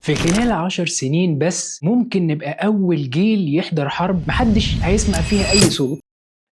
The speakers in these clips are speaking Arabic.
في خلال 10 سنين بس ممكن نبقى أول جيل يحضر حرب محدش هيسمع فيها أي صوت.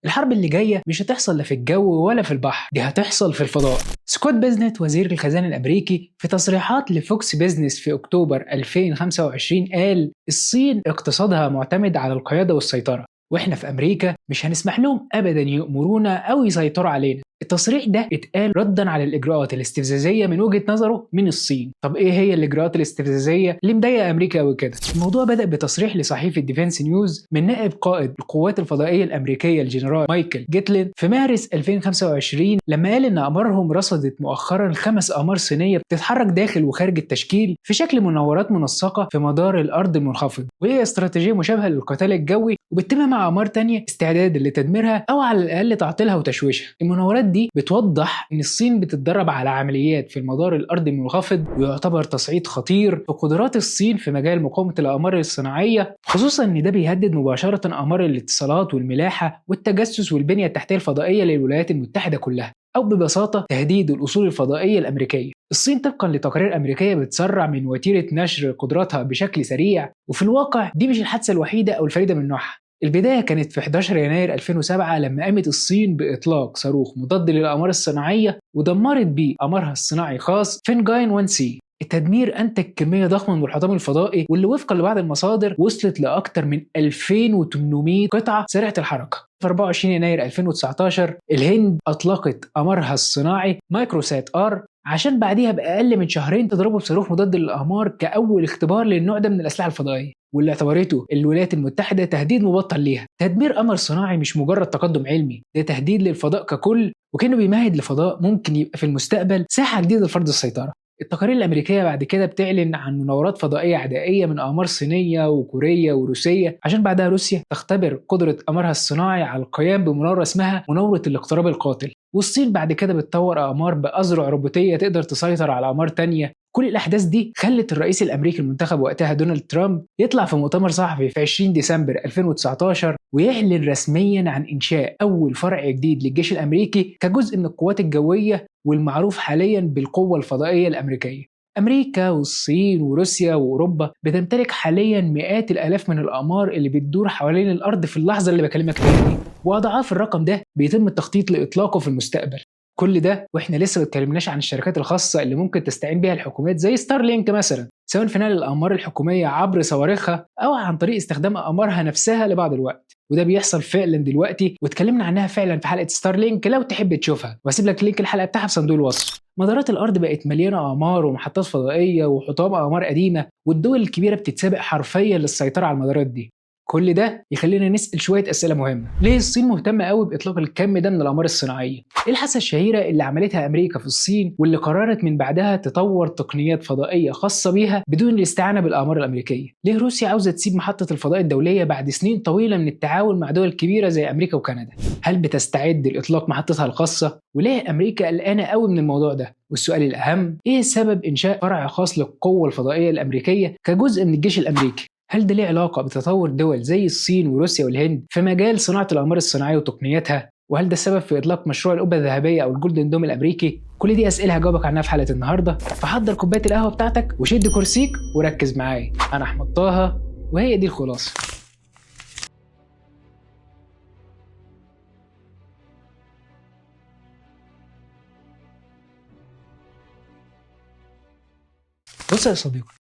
الحرب اللي جاية مش هتحصل لا في الجو ولا في البحر، دي هتحصل في الفضاء. سكوت بيزنت وزير الخزانة الأمريكي في تصريحات لفوكس بيزنس في أكتوبر 2025 قال الصين اقتصادها معتمد على القيادة والسيطرة، واحنا في أمريكا مش هنسمح لهم أبدا يأمرونا أو يسيطروا علينا. التصريح ده اتقال ردا على الإجراءات الاستفزازية من وجهة نظره من الصين. طب إيه هي الإجراءات الاستفزازية اللي مضايقة أمريكا أوي كده؟ الموضوع بدأ بتصريح لصحيفة ديفنس نيوز من نائب قائد القوات الفضائية الأمريكية الجنرال مايكل جيتلين في مارس 2025 لما قال إن أقمارهم رصدت مؤخرا 5 أقمار صينية بتتحرك داخل وخارج التشكيل في شكل منورات منسقة في مدار الأرض المنخفض، وهي استراتيجية مشابهة للقتال الجوي وبتتم مع أقمار تانية استعداد لتدميرها أو على الأقل تعطيلها وتشويشها. المناورات دي بتوضح ان الصين بتتدرب على عمليات في المدار الارضي المنخفض، ويعتبر تصعيد خطير في قدرات الصين في مجال مقاومه الاقمار الصناعيه، خصوصا ان ده بيهدد مباشره اقمار الاتصالات والملاحه والتجسس والبنيه التحتيه الفضائيه للولايات المتحده كلها، او ببساطه تهديد الاصول الفضائيه الامريكيه. الصين طبقا لتقارير امريكيه بتسرع من وتيره نشر قدراتها بشكل سريع، وفي الواقع دي مش الحادثه الوحيده او الفريده من نوعها. البداية كانت في 11 يناير 2007 لما قامت الصين بإطلاق صاروخ مضاد للأقمار الصناعية ودمرت بيه قمرها الصناعي خاص فينجاين 1 سي. التدمير أنتج كمية ضخمة من الحطام الفضائي واللي وفقا لبعض المصادر وصلت لأكثر من 2800 قطعة سريعة الحركة. في 24 يناير 2019 الهند أطلقت قمرها الصناعي مايكروسات آر عشان بعديها بأقل من شهرين تضربه بصاروخ مضاد للأقمار كأول اختبار للنوع ده من الأسلحة الفضائية، واللي اعتبرته الولايات المتحدة تهديد مبطل ليها. تدمير قمر صناعي مش مجرد تقدم علمي، ده تهديد للفضاء ككل، وكانه بيمهد لفضاء ممكن يبقى في المستقبل ساحة جديدة لفرض السيطرة. التقارير الأمريكية بعد كده بتعلن عن مناورات فضائية عدائية من أقمار صينية وكورية وروسية، عشان بعدها روسيا تختبر قدرة قمرها الصناعي على القيام بمناورة اسمها مناورة الاقتراب القاتل، والصين بعد كده بتطور أقمار بأذرع روبوتية تقدر تسيطر على أقمار تانية. كل الأحداث دي خلت الرئيس الأمريكي المنتخب وقتها دونالد ترامب يطلع في مؤتمر صحفي في 20 ديسمبر 2019 ويعلن رسميا عن إنشاء أول فرع جديد للجيش الأمريكي كجزء من القوات الجوية والمعروف حاليا بالقوة الفضائية الأمريكية. أمريكا والصين وروسيا وأوروبا بتمتلك حاليا مئات الآلاف من الأقمار اللي بتدور حوالين الأرض في اللحظة اللي بكلمك فيها دي، وأضعاف الرقم ده بيتم التخطيط لإطلاقه في المستقبل. كل ده واحنا لسه ما اتكلمناش عن الشركات الخاصه اللي ممكن تستعين بيها الحكومات زي ستارلينك مثلا، سواء في نقل الاقمار الحكوميه عبر صواريخها او عن طريق استخدام اقمارها نفسها لبعض الوقت، وده بيحصل فعلا دلوقتي واتكلمنا عنها فعلا في حلقه ستارلينك لو تحب تشوفها، واسيب لك لينك الحلقه بتاعها في صندوق الوصف. مدارات الارض بقت مليانه اقمار ومحطات فضائيه وحطام اقمار قديمه، والدول الكبيره بتتسابق حرفيا للسيطره على المدارات دي. كل ده يخلينا نسأل شوية أسئلة مهمة. ليه الصين مهتمة قوي بإطلاق الكم ده من الأقمار الصناعية؟ إيه الحادثة الشهيرة اللي عملتها أمريكا في الصين واللي قررت من بعدها تطور تقنيات فضائية خاصة بيها بدون الاستعانة بالأقمار الأمريكية؟ ليه روسيا عاوزة تسيب محطة الفضاء الدولية بعد سنين طويلة من التعاون مع دول كبيرة زي أمريكا وكندا؟ هل بتستعد لإطلاق محطتها الخاصة؟ وليه أمريكا قلقانة قوي من الموضوع ده؟ والسؤال الأهم، إيه سبب إنشاء فرع خاص للقوة الفضائية الأمريكية كجزء من الجيش الأمريكي؟ هل ده ليه علاقة بتطور دول زي الصين وروسيا والهند في مجال صناعة الأقمار الصناعية وتقنياتها؟ وهل ده السبب في إطلاق مشروع القبة الذهبية أو الجولدن دوم الأمريكي؟ كل دي أسئلة هجاوبك عنها في حلقة النهاردة، فحضر كوباية القهوة بتاعتك وشد كرسيك وركز معايا. أنا أحمد طه وهي دي الخلاصة. بص يا صديقي،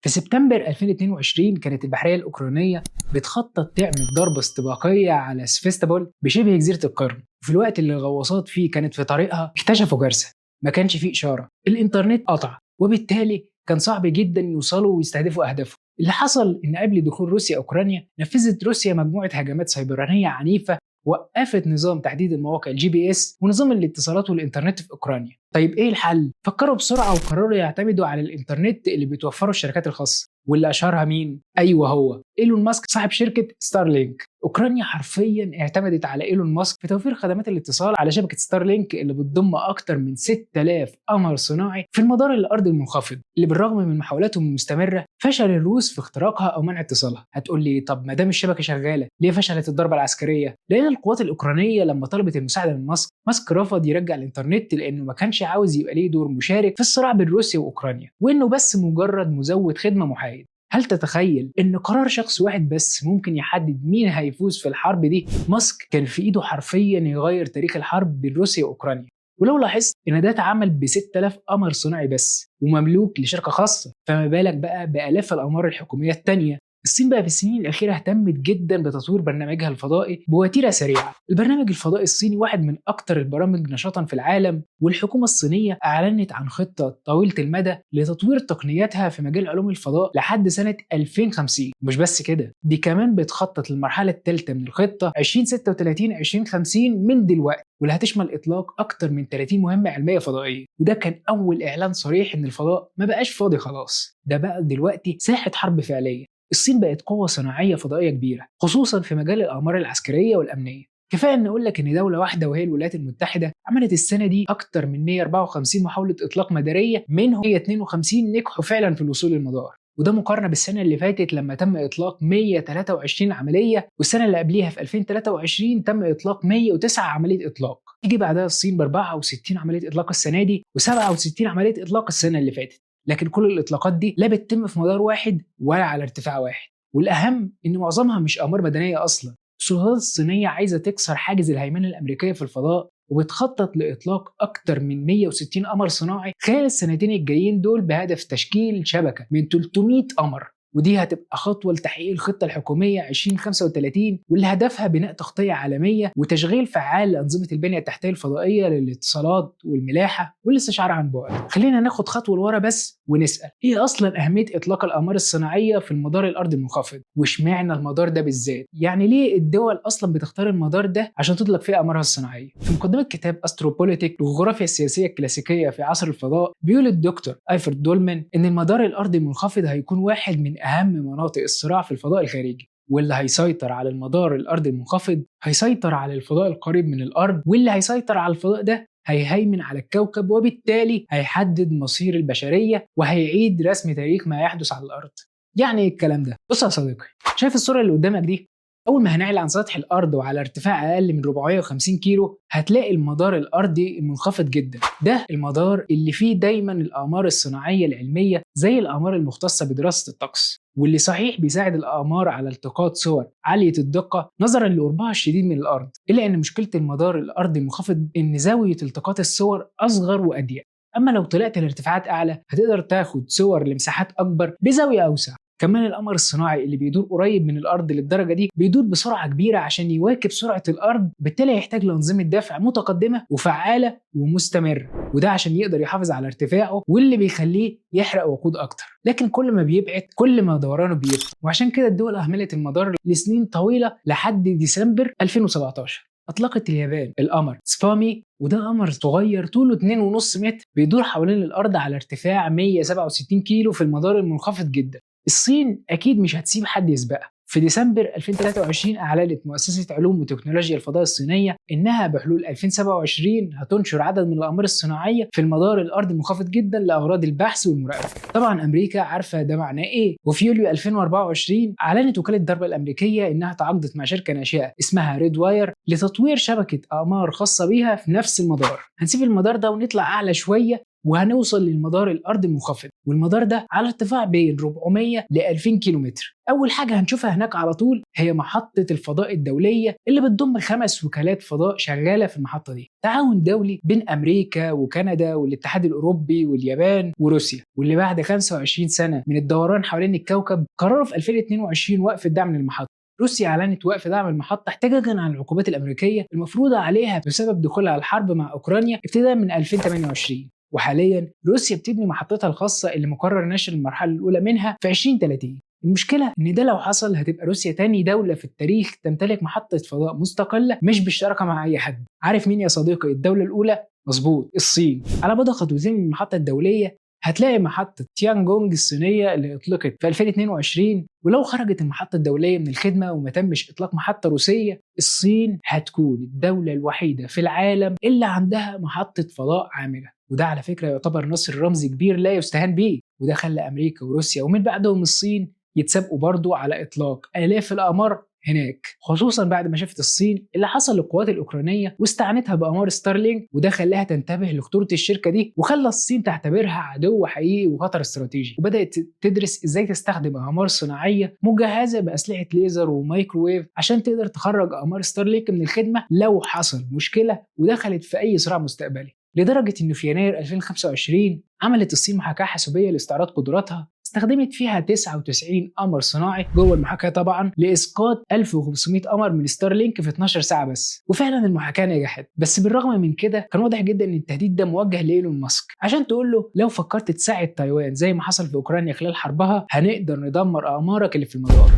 في سبتمبر 2022 كانت البحرية الأوكرانية بتخطط تعمل ضربة استباقية على سفيستابول بشبه جزيرة القرم، وفي الوقت اللي الغواصات فيه كانت في طريقها اكتشفوا كارثة. ما كانش فيه إشارة، الإنترنت قطع، وبالتالي كان صعب جدا يوصلوا ويستهدفوا أهدافهم. اللي حصل إن قبل دخول روسيا أوكرانيا نفذت روسيا مجموعة هجمات سيبرانية عنيفة وقفت نظام تحديد المواقع GPS ونظام الاتصالات والإنترنت في أوكرانيا. طيب إيه الحل؟ فكروا بسرعة وقرروا يعتمدوا على الإنترنت اللي بتوفره الشركات الخاصة، واللي أشهرها مين؟ أيوه هو إيلون ماسك صاحب شركة ستارلينك. أوكرانيا حرفيا اعتمدت على إيلون ماسك في توفير خدمات الاتصال على شبكة ستارلينك اللي بتضم أكتر من 6000 قمر صناعي في المدار الأرضي المنخفض، اللي بالرغم من محاولاتهم المستمرة فشل الروس في اختراقها أو منع اتصالها. هتقول لي طب ما دام الشبكة شغالة ليه فشلت الضربة العسكرية؟ لأن القوات الأوكرانية لما طلبت المساعدة من ماسك رفض يرجع الإنترنت لأنه ما كانش كانش عاوز يبقى ليه دور مشارك في الصراع بين روسيا وأوكرانيا، وإنه بس مجرد مزود خدمة محايد. هل تتخيل إن قرار شخص واحد بس ممكن يحدد مين هيفوز في الحرب دي؟ ماسك كان في إيده حرفيا يغير تاريخ الحرب بين روسيا وأوكرانيا. ولو لاحظت إن ده اتعمل ب 6000 قمر صناعي بس ومملوك لشركة خاصة، فما بالك بقى بآلاف الأقمار الحكومية التانية. الصين بقى في السنين الأخيرة اهتمت جدا بتطوير برنامجها الفضائي بوتيرة سريعة. البرنامج الفضائي الصيني واحد من أكثر البرامج نشاطا في العالم، والحكومة الصينية أعلنت عن خطة طويلة المدى لتطوير تقنياتها في مجال علوم الفضاء لحد سنة 2050. مش بس كده، دي كمان بتخطط للمرحلة الثالثة من الخطة 2036-2050 من دلوقتي، واللي هتشمل إطلاق أكثر من 30 مهمة علمية فضائية. وده كان أول إعلان صريح إن الفضاء ما بقاش فاضي خلاص، ده بقى دلوقتي ساحة حرب فعلية. الصين بقت قوة صناعية فضائية كبيرة، خصوصا في مجال الأقمار العسكرية والأمنية. كفاية أن أقول لك إن دولة واحدة وهي الولايات المتحدة عملت السنة دي أكتر من 154 محاولة إطلاق مدارية، منهم 152 نجحوا فعلا في الوصول للمدار. وده مقارنة بالسنة اللي فاتت لما تم إطلاق 123 عملية، والسنة اللي قبليها في 2023 تم إطلاق 109 عملية إطلاق. تيجي بعدها الصين ب 64 عملية إطلاق السنة دي و67 عملية إطلاق السنة اللي فاتت. لكن كل الإطلاقات دي لا بتتم في مدار واحد ولا على ارتفاع واحد، والأهم إن معظمها مش أقمار مدنية أصلا. السلطات الصينية عايزة تكسر حاجز الهيمنة الأمريكية في الفضاء، وبتخطط لإطلاق أكتر من 160 قمر صناعي خلال السنتين الجايين دول، بهدف تشكيل شبكة من 300 قمر. ودي هتبقى خطوة لتحقيق الخطة الحكومية 2035، واللي هدفها بناء تغطية عالمية وتشغيل فعال لأنظمة البنية التحتية الفضائية للاتصالات والملاحة والاستشعار عن بعد. خلينا ناخد خطوة لورا بس ونسأل، ايه أصلا أهمية إطلاق الأقمار الصناعية في المدار الأرضي المنخفض؟ واشمعنى المدار ده بالذات؟ يعني ليه الدول أصلا بتختار المدار ده عشان تطلق فيه أقمارها الصناعية؟ في مقدمة كتاب أستروبوليتيك الجغرافيا السياسية الكلاسيكية في عصر الفضاء، بيقول الدكتور ايفرت دولمان إن المدار الأرضي المنخفض هيكون واحد من أهم مناطق الصراع في الفضاء الخارجي، واللي هيسيطر على المدار الأرضي المنخفض هيسيطر على الفضاء القريب من الأرض، واللي هيسيطر على الفضاء ده هيهيمن على الكوكب، وبالتالي هيحدد مصير البشرية وهيعيد رسم تاريخ ما يحدث على الأرض. يعني ايه الكلام ده؟ بص يا صديقي، شايف الصورة اللي قدامك دي؟ أول ما هنعلى عن سطح الأرض وعلى ارتفاع أقل من 450 كيلو هتلاقي المدار الأرضي المنخفض جدا. ده المدار اللي فيه دايما الأقمار الصناعية العلمية زي الأقمار المختصة بدراسة الطقس، واللي صحيح بيساعد الأقمار على التقاط صور عالية الدقة نظرا لقربها الشديد من الأرض، إلا أن مشكلة المدار الأرضي المنخفض إن زاوية التقاط الصور أصغر وأضيق. أما لو طلعت لارتفاعات أعلى هتقدر تاخد صور لمساحات أكبر بزاوية أوسع. كمان القمر الصناعي اللي بيدور قريب من الأرض للدرجة دي بيدور بسرعة كبيرة عشان يواكب سرعة الأرض، بالتالي يحتاج لأنظمة دفع متقدمة وفعالة ومستمرة، وده عشان يقدر يحافظ على ارتفاعه، واللي بيخليه يحرق وقود أكتر. لكن كل ما بيبعد كل ما دورانه بيبطأ، وعشان كده الدول أهملت المدار لسنين طويلة لحد ديسمبر 2017 أطلقت اليابان القمر سبامي، وده قمر صغير طوله 2.5 متر بيدور حوالين الأرض على ارتفاع 167 كيلو في المدار المنخفض جدا. الصين أكيد مش هتسيب حد يسبقها. في ديسمبر 2023 أعلنت مؤسسة علوم وتكنولوجيا الفضاء الصينية إنها بحلول 2027 هتنشر عدد من الأقمار الصناعية في المدار الأرضي المنخفض جدا لأغراض البحث والمراقبة. طبعا أمريكا عارفة ده معناه إيه، وفي يوليو 2024 أعلنت وكالة الضربة الأمريكية إنها تعاقدت مع شركة ناشئة اسمها ريد واير لتطوير شبكة أقمار خاصة بيها في نفس المدار. هنسيب المدار ده ونطلع أعلى شوية وهنوصل للمدار الأرضي المنخفض، والمدار ده على ارتفاع بين 400 ل 2000 كيلومتر. أول حاجة هنشوفها هناك على طول هي محطة الفضاء الدولية اللي بتضم 5 وكالات فضاء شغالة في المحطة دي، تعاون دولي بين أمريكا وكندا والاتحاد الأوروبي واليابان وروسيا، واللي بعد 25 سنة من الدوران حوالين الكوكب قرروا في 2022 وقف الدعم للمحطة. روسيا أعلنت وقف دعم المحطة احتجاجا على العقوبات الأمريكية المفروضة عليها بسبب دخولها الحرب مع أوكرانيا ابتداء من 2028. وحاليا روسيا بتبني محطتها الخاصة اللي مقرر نشر المرحلة الأولى منها في 2030. المشكلة إن ده لو حصل هتبقى روسيا تاني دولة في التاريخ تمتلك محطة فضاء مستقلة مش بالشراكة مع أي حد. عارف مين يا صديقي الدولة الأولى؟ مظبوط، الصين. على بعد خطوتين من المحطة الدولية هتلاقي محطة تيانجونج الصينية اللي اطلقت في 2022. ولو خرجت المحطة الدولية من الخدمة وما تمش إطلاق محطة روسية، الصين هتكون الدولة الوحيدة في العالم اللي عندها محطة فضاء عاملة. وده على فكرة يعتبر نصر رمزي كبير لا يستهان به، وده خلى أمريكا وروسيا ومن بعدهم الصين يتسابقوا برضو على إطلاق آلاف الأقمار هناك، خصوصا بعد ما شافت الصين اللي حصل للقوات الاوكرانيه واستعانتها باقمار ستارلينك، وده خلاها تنتبه لخطوره الشركه دي وخلى الصين تعتبرها عدو حقيقي وخطر استراتيجي، وبدات تدرس ازاي تستخدم اقمار صناعيه مجهزه باسلحه ليزر ومايكروويف عشان تقدر تخرج اقمار ستارلينك من الخدمه لو حصل مشكله ودخلت في اي صراع مستقبلي. لدرجه انه في يناير 2025 عملت الصين محاكاه حاسوبيه لاستعراض قدراتها، استخدمت فيها 99 قمر صناعي جوه المحاكاه طبعا لاسقاط 1500 قمر من ستارلينك في 12 ساعه بس، وفعلا المحاكاه نجحت. بس بالرغم من كده كان واضح جدا ان التهديد ده موجه لايلون ماسك عشان تقول له لو فكرت تساعد تايوان زي ما حصل في اوكرانيا خلال حربها هنقدر ندمر اقمارك اللي في المدار.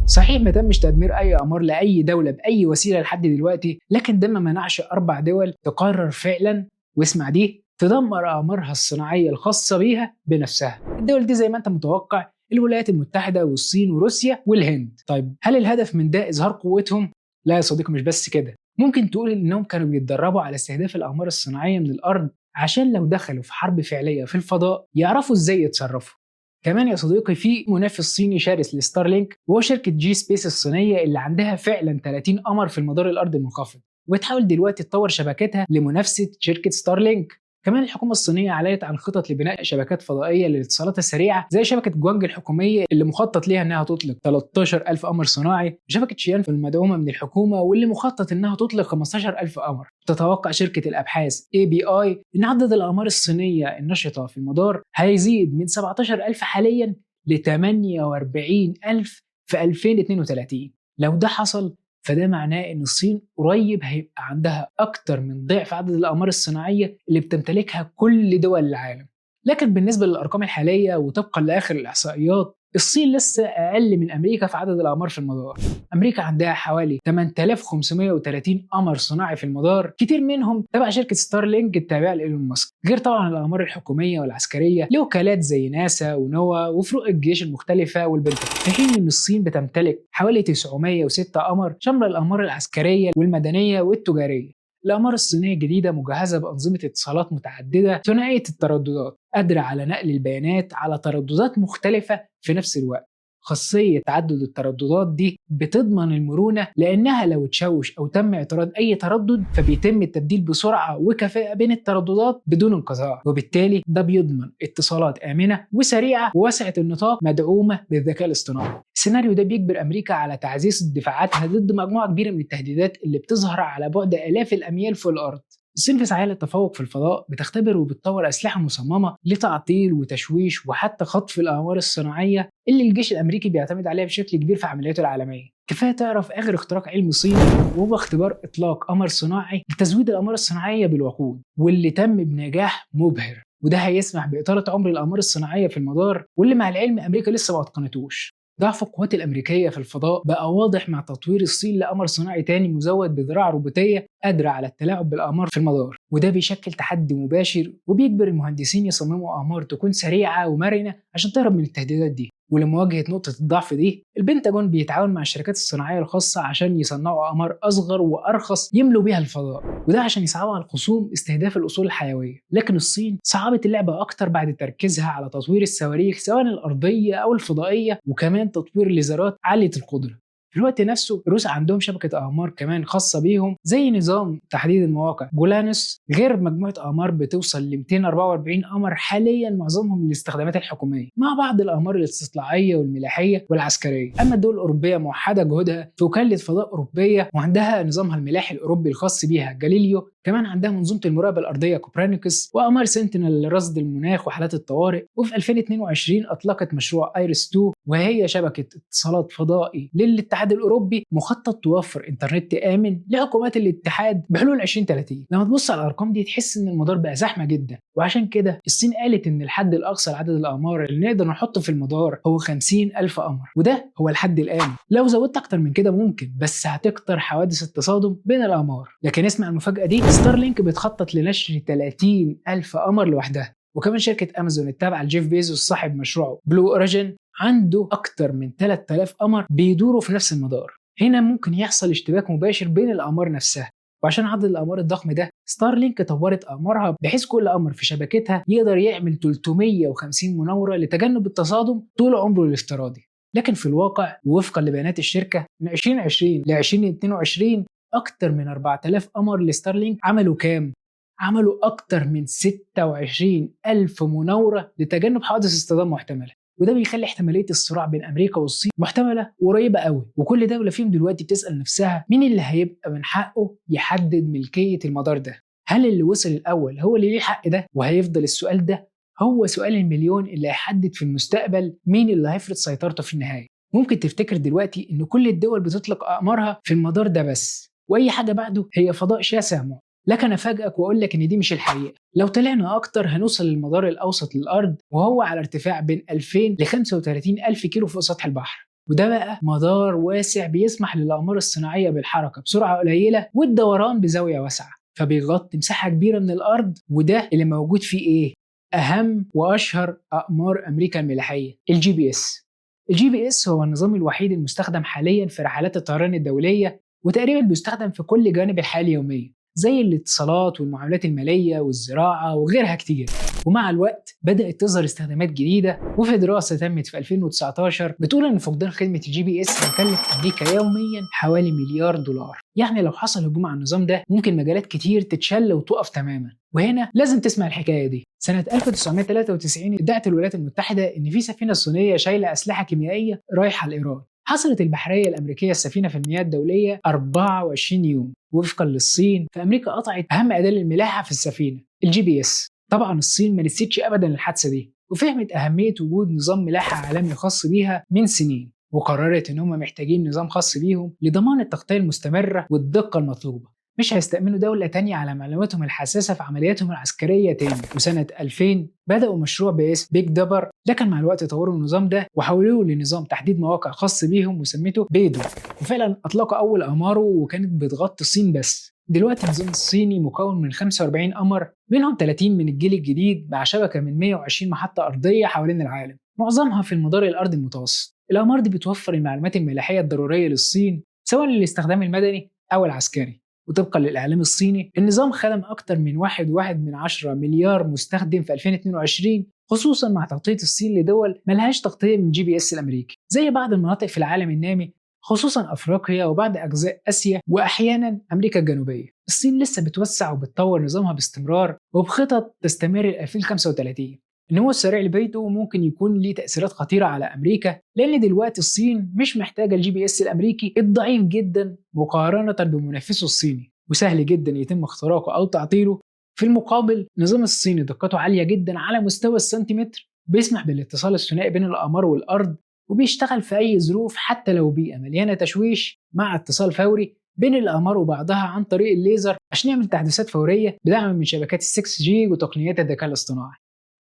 صحيح ما تمش تدمير اي اقمار لاي دوله باي وسيله لحد دلوقتي، لكن ده ما منعش 4 دول تقرر فعلا، واسمع دي، تدمر اقمارها الصناعيه الخاصه بيها بنفسها. الدول دي زي ما انت متوقع الولايات المتحده والصين وروسيا والهند. طيب هل الهدف من ده اظهار قوتهم؟ لا يا صديقي، مش بس كده، ممكن تقول انهم كانوا بيتدربوا على استهداف الاقمار الصناعيه من الارض عشان لو دخلوا في حرب فعليه في الفضاء يعرفوا ازاي يتصرفوا. كمان يا صديقي في منافس صيني شرس لستارلينك وهو شركه جي سبيس الصينيه اللي عندها فعلا 30 قمر في المدار الارضي المنخفض، وبتحاول دلوقتي تطور شبكتها لمنافسه شركه ستارلينك. كمان الحكومه الصينيه اعلنت عن خطط لبناء شبكات فضائيه للاتصالات السريعه زي شبكه جوانج الحكوميه اللي مخطط ليها انها تطلق 13,000 قمر صناعي، وشبكه شيان المدعومه من الحكومه واللي مخطط انها تطلق 15,000 قمر. تتوقع شركه الابحاث ABI ان عدد الاقمار الصينيه النشطه في المدار هيزيد من 17,000 حاليا ل 48,000 في 2032. لو ده حصل فده معناه ان الصين قريب هيبقى عندها اكتر من ضعف عدد الاقمار الصناعيه اللي بتمتلكها كل دول العالم. لكن بالنسبه للارقام الحاليه وطبقا لاخر الاحصائيات الصين لسه اقل من امريكا في عدد الاقمار في المدار. امريكا عندها حوالي 8530 قمر صناعي في المدار، كتير منهم تبع شركه ستارلينك التابعه لايلون ماسك، غير طبعا الاقمار الحكوميه والعسكريه لوكالات زي ناسا ونوا وفروق الجيش المختلفه والبنتاجون، في حين ان الصين بتمتلك حوالي 906 قمر شامله الاقمار العسكريه والمدنيه والتجاريه. الأقمار الصينية الجديدة مجهزة بأنظمة اتصالات متعددة ثنائية الترددات قادرة على نقل البيانات على ترددات مختلفة في نفس الوقت. خاصية تعدد الترددات دي بتضمن المرونة لأنها لو تشوش أو تم اعتراض أي تردد فبيتم التبديل بسرعة وكفاءة بين الترددات بدون انقطاع، وبالتالي ده بيضمن اتصالات آمنة وسريعة وواسعة النطاق مدعومة بالذكاء الاصطناعي. السيناريو ده بيجبر أمريكا على تعزيز دفاعاتها ضد مجموعة كبيرة من التهديدات اللي بتظهر على بعد آلاف الأميال فوق الأرض. الصين في سعيها للتفوق في الفضاء بتختبر وبتطور أسلحة مصممة لتعطيل وتشويش وحتى خطف الأقمار الصناعية اللي الجيش الأمريكي بيعتمد عليها بشكل كبير في عملياته العالمية. كفاية تعرف آخر اختراق علمي صيني وهو اختبار إطلاق قمر صناعي لتزويد الأقمار الصناعية بالوقود، واللي تم بنجاح مبهر، وده هيسمح بإطالة عمر الأقمار الصناعية في المدار واللي مع العلم أمريكا لسه ما أتقنتوش. ضعف القوات الأمريكية في الفضاء بقى واضح مع تطوير الصين لقمر صناعي تاني مزود بذراع روبوتية قادرة على التلاعب بالأقمار في المدار، وده بيشكل تحدي مباشر وبيجبر المهندسين يصمموا أقمار تكون سريعة ومرنة عشان تهرب من التهديدات دي. ولمواجهة نقطة الضعف دي البنتاجون بيتعاون مع الشركات الصناعية الخاصة عشان يصنعوا أقمار أصغر وأرخص يملوا بيها الفضاء، وده عشان يصعبوا على الخصوم استهداف الأصول الحيوية. لكن الصين صعبت اللعبة أكتر بعد تركيزها على تطوير الصواريخ سواء الأرضية أو الفضائية، وكمان تطوير ليزرات عالية القدرة. في الوقت نفسه الروس عندهم شبكة أقمار كمان خاصة بيهم زي نظام تحديد المواقع جولانوس، غير مجموعة أقمار بتوصل ل 244 قمر حاليا معظمهم للاستخدامات الحكومية مع بعض الأقمار الاستطلاعية والملاحية والعسكرية. أما الدول الأوروبية موحدة جهودها في وكالة فضاء أوروبية وعندها نظامها الملاحي الأوروبي الخاص بيها جاليليو، كمان عندها منظومة المراقبة الأرضية كوبرنيكوس وأقمار سنتينل لرصد المناخ وحالات الطوارئ. وفي 2022 أطلقت مشروع ايريس 2 وهي شبكة اتصالات فضائي للاتحاد الأوروبي مخطط توفر إنترنت آمن لحكومات الاتحاد بحلول 2030. لما تبص على الأرقام دي تحس إن المدار بقى زحمة جدا، وعشان كده الصين قالت إن الحد الأقصى لعدد الأقمار اللي نقدر نحطه في المدار هو 50,000 قمر، وده هو الحد الآن. لو زودت أكتر من كده ممكن، بس هتكتر حوادث التصادم بين الأقمار. لكن اسمع المفاجأة دي، ستارلينك بتخطط لنشر 30,000 قمر لوحدها. وكمان شركة أمازون التابعة لجيف بيزوس صاحب مشروع بلو أوريجين عنده أكتر من 3000 قمر بيدوروا في نفس المدار. هنا ممكن يحصل اشتباك مباشر بين الأقمار نفسها، وعشان عدد الأقمار الضخم ده ستارلينك طورت أقمارها بحيث كل قمر في شبكتها يقدر يعمل 350 مناورة لتجنب التصادم طول عمره الافتراضي. لكن في الواقع ووفقا لبيانات الشركة من 2020 ل 2022 أكتر من 4000 قمر لستارلينك عملوا كام؟ عملوا أكتر من 26 ألف مناورة لتجنب حوادث اصطدام محتملة، وده بيخلي احتمالية الصراع بين أمريكا والصين محتملة قريبة قوي. وكل دولة فيهم دلوقتي بتسأل نفسها مين اللي هيبقى من حقه يحدد ملكية المدار ده؟ هل اللي وصل الأول هو اللي ليه الحق ده؟ وهيفضل السؤال ده هو سؤال المليون اللي هيحدد في المستقبل مين اللي هيفرض سيطرته في النهاية. ممكن تفتكر دلوقتي إن كل الدول بتطلق أقمارها في المدار ده بس، وأي حاجة بعده هي فضاء شاسع معه. لكن أفاجئك وأقول لك إن دي مش الحقيقة. لو طلعنا أكتر هنوصل للمدار الأوسط للأرض، وهو على ارتفاع بين 2000 ل 35 ألف كيلو فوق سطح البحر. وده بقى مدار واسع بيسمح للأقمار الصناعية بالحركة بسرعة قليلة والدوران بزاوية واسعة، فبيغطي مساحة كبيرة من الأرض. وده اللي موجود فيه إيه؟ أهم وأشهر أقمار أمريكا الملاحية، الجي بي إس. الجي بي إس هو النظام الوحيد المستخدم حاليا في رحلات الطيران الدولية، وتقريبا بيستخدم في كل جوانب الحياة اليومية زي الاتصالات والمعاملات المالية والزراعة وغيرها كتير. ومع الوقت بدأت تظهر استخدامات جديدة، وفي دراسة تمت في 2019 بتقول إن فقدان خدمة الجي بي إس هيكلف أمريكا يوميا حوالي مليار دولار. يعني لو حصل هجوم على النظام ده ممكن مجالات كتير تتشل وتقف تماما. وهنا لازم تسمع الحكاية دي. سنة 1993 ادعت الولايات المتحدة إن في سفينة صينية شايلة أسلحة كيميائية رايحة لإيران. حصلت البحرية الأمريكية السفينة في المياه الدولية 24 يوم. وفقا للصين فأمريكا قطعت أهم أداة للملاحة في السفينة، الجي بي إس. طبعا الصين ما نسيتش أبدا الحادثة دي، وفهمت أهمية وجود نظام ملاحة عالمي خاص بيها من سنين، وقررت إن هم محتاجين نظام خاص بيهم لضمان التغطية المستمرة والدقة المطلوبة. مش هيستأمنوا دولة تانية على معلوماتهم الحساسة في عملياتهم العسكرية تاني. وسنة 2000 بدأوا مشروع باسم بيج دبر، لكن مع الوقت طوروا النظام ده وحولوه لنظام تحديد مواقع خاص بيهم وسميته بيدو. وفعلا أطلقوا أول أقماره وكانت بتغطي الصين بس. دلوقتي النظام الصيني مكون من 45 قمر، منهم 30 من الجيل الجديد مع شبكة من 120 محطة أرضية حوالين العالم، معظمها في المدار الأرضي المتوسط. الأقمار دي بتوفر المعلومات الملاحية الضرورية للصين سواء للاستخدام المدني أو العسكري. وطبقا للإعلام الصيني النظام خدم أكتر من 1.1 مليار مستخدم في 2022، خصوصا مع تغطية الصين لدول ملهاش تغطية من جي بي إس الأمريكي زي بعض المناطق في العالم النامي، خصوصا أفريقيا وبعض أجزاء آسيا وأحيانا أمريكا الجنوبية. الصين لسه بتوسع وبتطور نظامها باستمرار وبخطط تستمر ل 2035. النمو السريع لبيته ممكن يكون ليه تأثيرات خطيرة على أمريكا، لأن دلوقتي الصين مش محتاجة الجي بي إس الأمريكي الضعيف جدا مقارنة بمنافسه الصيني، وسهل جدا يتم اختراقه أو تعطيله. في المقابل النظام الصيني دقته عالية جدا على مستوى السنتيمتر، بيسمح بالاتصال الثنائي بين الأقمار والأرض، وبيشتغل في أي ظروف حتى لو بيئة مليانة تشويش، مع اتصال فوري بين الأقمار وبعضها عن طريق الليزر عشان يعمل تحديثات فورية بدعم من شبكات ال 6G وتقنيات الذكاء الاصطناعي.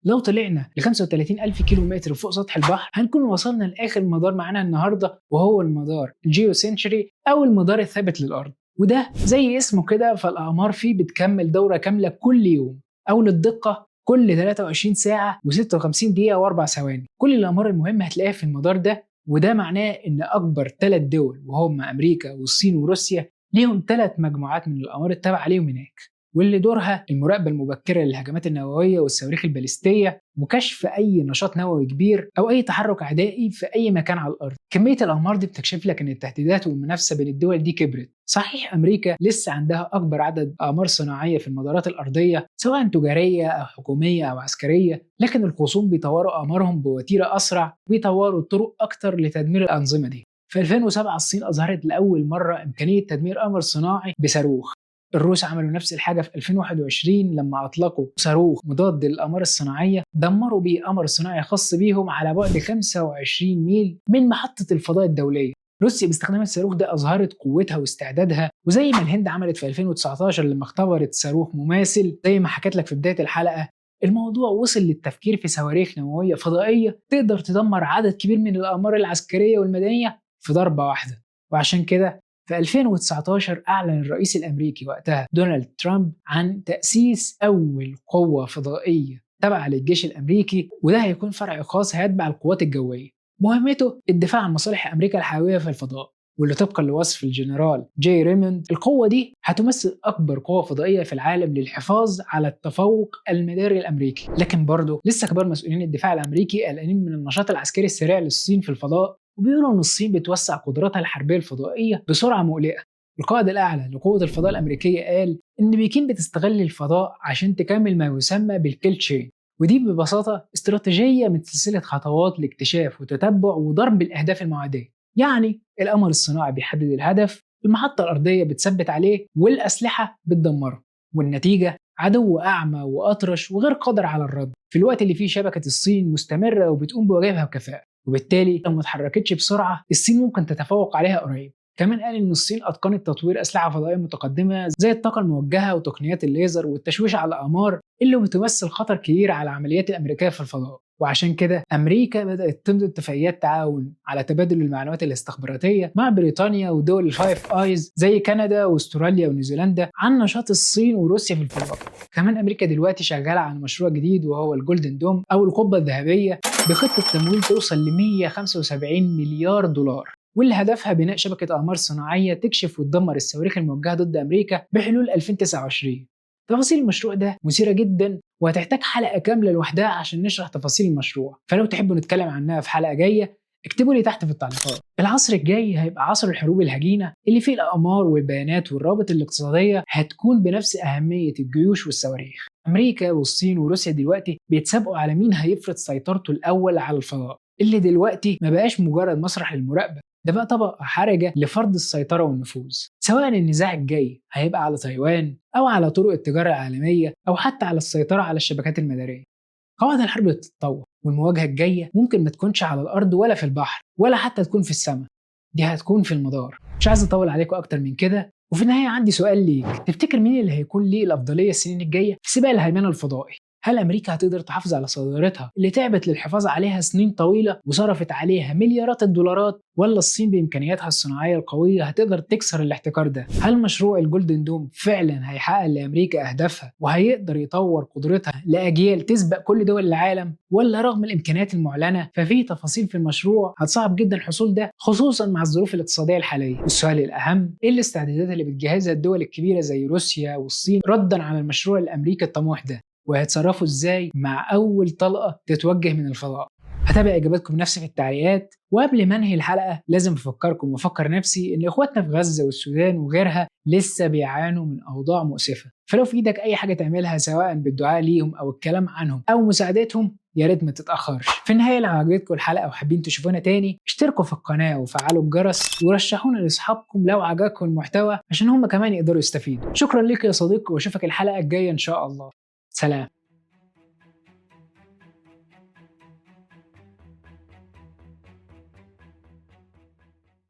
لو طلعنا ل 35 ألف كيلو متر فوق سطح البحر هنكون وصلنا لآخر مدار معانا النهاردة، وهو المدار الجيو سنتشري أو المدار الثابت للأرض. وده زي اسمه كده، فالأقمار فيه بتكمل دورة كاملة كل يوم، أو للدقة كل 23 ساعة و56 دقيقة و4 ثواني. كل الأقمار المهمة هتلاقيها في المدار ده، وده معناه إن أكبر 3 دول وهم أمريكا والصين وروسيا ليهم 3 مجموعات من الأقمار التابعة ليهم هناك، واللي دورها المراقبة المبكرة للهجمات النووية والصواريخ الباليستية وكشف أي نشاط نووي كبير أو أي تحرك عدائي في أي مكان على الأرض. كمية الأقمار دي بتكشف لك إن التهديدات والمنافسة بين الدول دي كبرت. صحيح أمريكا لسه عندها أكبر عدد أقمار صناعية في المدارات الأرضية سواء تجارية أو حكومية أو عسكرية، لكن الخصوم بيطوروا أقمارهم بوتيرة أسرع وبيطوروا طرق أكتر لتدمير الأنظمة دي. في 2007 الصين أظهرت لأول مرة إمكانية تدمير قمر صناعي بصاروخ. الروس عملوا نفس الحاجة في 2021 لما أطلقوا صاروخ مضاد للأقمار الصناعية، دمروا بيه قمر صناعي خاص بيهم على بعد 25 ميل من محطة الفضاء الدولية. روسيا باستخدام الصاروخ ده أظهرت قوتها واستعدادها، وزي ما الهند عملت في 2019 لما اختبرت صاروخ مماثل زي ما حكيت لك في بداية الحلقة، الموضوع وصل للتفكير في صواريخ نووية فضائية تقدر تدمر عدد كبير من الأقمار العسكرية والمدنية في ضربة واحدة. وعشان كده في 2019 أعلن الرئيس الأمريكي وقتها دونالد ترامب عن تأسيس أول قوة فضائية تابعة للجيش الأمريكي، وده هيكون فرع خاص هيتبع القوات الجوية، مهمته الدفاع عن مصالح أمريكا الحيوية في الفضاء. واللي طبقا لوصف الجنرال جاي ريموند القوة دي هتمثل أكبر قوة فضائية في العالم للحفاظ على التفوق المداري الأمريكي. لكن برضه لسه كبار مسؤولين الدفاع الأمريكي قلقانين من النشاط العسكري السريع للصين في الفضاء، وبيقولوا إن الصين بتوسع قدراتها الحربية الفضائية بسرعة مقلقة. القائد الأعلى لقوة الفضاء الأمريكية قال إن بكين بتستغل الفضاء عشان تكمل ما يسمى بالكيل تشين، ودي ببساطة استراتيجية من سلسلة خطوات لاكتشاف وتتبع وضرب الأهداف المعادية. يعني القمر الصناعي بيحدد الهدف، المحطة الأرضية بتثبت عليه، والأسلحة بتدمره، والنتيجة عدو أعمى وأطرش وغير قادر على الرد في الوقت اللي فيه شبكة الصين مستمرة وبتقوم بواجبها بكفاءة. وبالتالي لو ما اتحركتش بسرعة الصين ممكن تتفوق عليها قريب. كمان قال إن الصين أتقنت تطوير أسلحة فضائية متقدمة زي الطاقة الموجهة وتقنيات الليزر والتشويش على الأقمار اللي بتمثل خطر كبير على العمليات الأمريكية في الفضاء. وعشان كده أمريكا بدأت تمضي اتفاقيات تعاون على تبادل المعلومات الاستخباراتية مع بريطانيا ودول الفايف آيز زي كندا واستراليا ونيوزيلندا عن نشاط الصين وروسيا في الفضاء. كمان أمريكا دلوقتي شغالة على مشروع جديد وهو الجولدن دوم أو القبة الذهبية بخطة تمويل توصل ل 175 مليار دولار، واللي هدفها بناء شبكة أقمار صناعية تكشف وتدمر الصواريخ الموجهة ضد أمريكا بحلول 2029. تفاصيل المشروع ده مثيرة جدا وهتحتاج حلقة كاملة لوحدها عشان نشرح تفاصيل المشروع، فلو تحبوا نتكلم عنها في حلقة جاية اكتبوا لي تحت في التعليقات. العصر الجاي هيبقى عصر الحروب الهجينة اللي فيه الأقمار والبيانات والروابط الاقتصادية هتكون بنفس أهمية الجيوش والصواريخ. أمريكا والصين وروسيا دلوقتي بيتسابقوا على مين هيفرض سيطرته الأول على الفضاء، اللي دلوقتي ما بقاش مجرد مسرح للمراقبة، ده بقى طبقة حرجة لفرض السيطرة والنفوذ. سواء النزاع الجاي هيبقى على تايوان أو على طرق التجارة العالمية أو حتى على السيطرة على الشبكات المدارية. قواعد الحرب بتتطور والمواجهة الجاية ممكن ما تكونش على الأرض ولا في البحر ولا حتى تكون في السماء، دي هتكون في المدار. مش عايز أطول عليكم أكتر من كده، وفي النهاية عندي سؤال ليك، تفتكر مين اللي هيكون ليه الأفضلية السنين الجاية في سباق الهيمنة الفضائي؟ هل أمريكا هتقدر تحافظ على صدارتها اللي تعبت للحفاظ عليها سنين طويلة وصرفت عليها مليارات الدولارات، ولا الصين بإمكانياتها الصناعية القوية هتقدر تكسر الاحتكار ده؟ هل مشروع الجولدن دوم فعلا هيحقق لأمريكا أهدافها وهيقدر يطور قدرتها لأجيال تسبق كل دول العالم، ولا رغم الإمكانيات المعلنة ففي تفاصيل في المشروع هتصعب جدا الحصول ده خصوصا مع الظروف الاقتصادية الحالية؟ السؤال الأهم، إيه الاستعدادات اللي بتجهزها الدول الكبيرة زي روسيا والصين ردا على المشروع الأمريكي الطموح ده؟ وهيتصرفوا ازاي مع اول طلقه تتوجه من الفضاء؟ هتابع اجاباتكم بنفسي في التعليقات. وقبل ما انهي الحلقه لازم افكركم وافكر نفسي ان اخواتنا في غزه والسودان وغيرها لسه بيعانوا من اوضاع مؤسفه، فلو في ايدك اي حاجه تعملها سواء بالدعاء ليهم او الكلام عنهم او مساعدتهم يا ريت ما تتاخرش. في النهايه لو عجبتكم الحلقه وحابين تشوفونا تاني اشتركوا في القناه وفعلوا الجرس ورشحونا لاصحابكم لو عجبكم المحتوى عشان هم كمان يقدروا يستفيدوا. شكرا لك يا صديقي واشوفك الحلقه الجايه ان شاء الله. سلام.